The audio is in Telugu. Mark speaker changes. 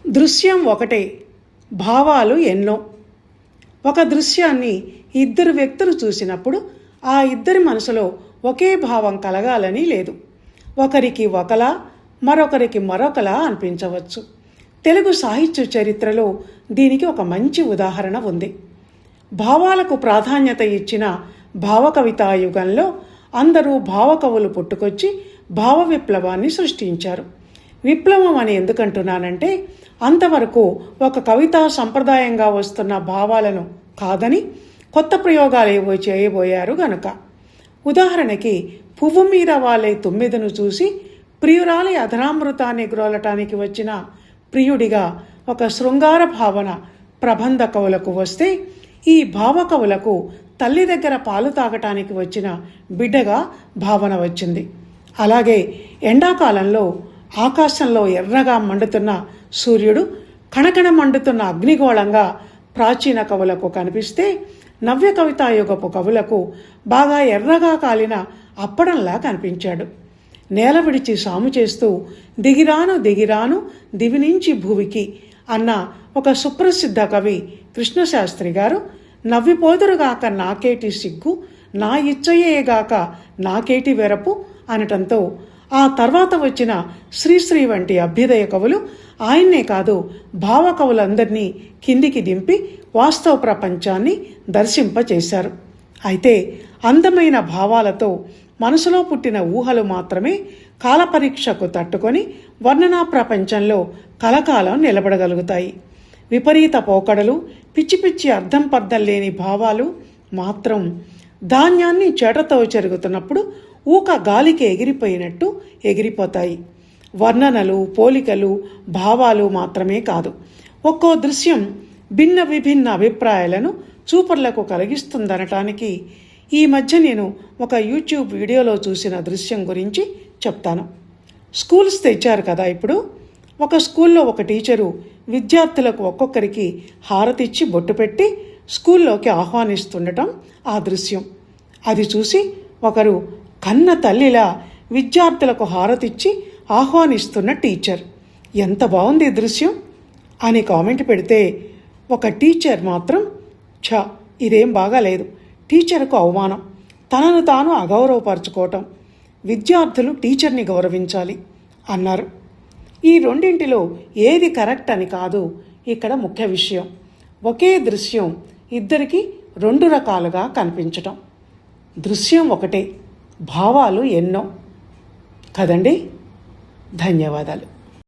Speaker 1: దృశ్యం ఒకటే, భావాలు ఎన్నో. ఒక దృశ్యాన్ని ఇద్దరు వ్యక్తులు చూసినప్పుడు ఆ ఇద్దరి మనసులో ఒకే భావం కలగాలని లేదు. ఒకరికి ఒకలా, మరొకరికి మరొకలా అనిపించవచ్చు. తెలుగు సాహిత్య చరిత్రలో దీనికి ఒక మంచి ఉదాహరణ ఉంది. భావాలకు ప్రాధాన్యత ఇచ్చిన భావకవితా యుగంలో అందరూ భావకవులు పుట్టుకొచ్చి భావ విప్లవాన్ని సృష్టించారు. విప్లవం అని ఎందుకంటున్నానంటే, అంతవరకు ఒక కవితా సంప్రదాయంగా వస్తున్న భావాలను కాదని కొత్త ప్రయోగాలు ఏవో చేయబోయారు గనుక. ఉదాహరణకి, పువ్వు మీద వాలే తుమ్మెదను చూసి ప్రియురాలి అధరామృతాన్ని గ్రోలటానికి వచ్చిన ప్రియుడిగా ఒక శృంగార భావన ప్రబంధ కవులకు వస్తే, ఈ భావకవులకు తల్లి దగ్గర పాలు తాగటానికి వచ్చిన బిడ్డగా భావన వచ్చింది. అలాగే ఎండాకాలంలో ఆకాశంలో ఎర్రగా మండుతున్న సూర్యుడు కణకణ మండుతున్న అగ్నిగోళంగా ప్రాచీన కవులకు కనిపిస్తే, నవ్య కవితాయుగపు కవులకు బాగా ఎర్రగా కాలిన అప్పడంలా కనిపించాడు. నేల విడిచి సాము చేస్తూ దిగిరాను దిగిరాను దివి నుంచి భూమికి అన్న ఒక సుప్రసిద్ధ కవి కృష్ణశాస్త్రి గారు, నవ్విపోదురుగాక నాకేటి సిగ్గు, నా ఇచ్చయేగాక నాకేటి వెరపు అనటంతో ఆ తర్వాత వచ్చిన శ్రీశ్రీ వంటి అభ్యుదయ కవులు ఆయన్నే కాదు, భావకవులందరినీ కిందికి దింపి వాస్తవ ప్రపంచాన్ని దర్శింపచేశారు. అయితే అందమైన భావాలతో మనసులో పుట్టిన ఊహలు మాత్రమే కాలపరీక్షకు తట్టుకొని వర్ణనా ప్రపంచంలో కలకాలం నిలబడగలుగుతాయి. విపరీత పోకడలు, పిచ్చి పిచ్చి అర్థం పర్థం లేని భావాలు మాత్రం ధాన్యాన్ని చేటతో చెరుగుతున్నప్పుడు ఊక గాలికి ఎగిరిపోయినట్టు ఎగిరిపోతాయి. వర్ణనలు, పోలికలు, భావాలు మాత్రమే కాదు, ఒక్కో దృశ్యం భిన్న విభిన్న అభిప్రాయాలను చూపర్లకు కలిగిస్తుందనటానికి ఈ మధ్య నేను ఒక యూట్యూబ్ వీడియోలో చూసిన దృశ్యం గురించి చెప్తాను. స్కూల్స్ తెచ్చారు కదా ఇప్పుడు. ఒక స్కూల్లో ఒక టీచరు విద్యార్థులకు ఒక్కొక్కరికి హారతిచ్చి బొట్టు పెట్టి స్కూల్లోకి ఆహ్వానిస్తుండటం ఆ దృశ్యం. అది చూసి ఒకరు కన్న తల్లిలా విద్యార్థులకు హారతిచ్చి ఆహ్వానిస్తున్న టీచర్, ఎంత బాగుంది ఈ దృశ్యం అని కామెంట్ పెడితే, ఒక టీచర్ మాత్రం ఇదేం బాగాలేదు, టీచర్కు అవమానం, తనను తాను అగౌరవపరచుకోవటం, విద్యార్థులు టీచర్ని గౌరవించాలి అన్నారు. ఈ రెండింటిలో ఏది కరెక్ట్ అని కాదు ఇక్కడ ముఖ్య విషయం. ఒకే దృశ్యం ఇద్దరికి రెండు రకాలుగా కనిపించటం. దృశ్యం ఒకటే, భావాలు ఎన్నో కదండి. ధన్యవాదాలు.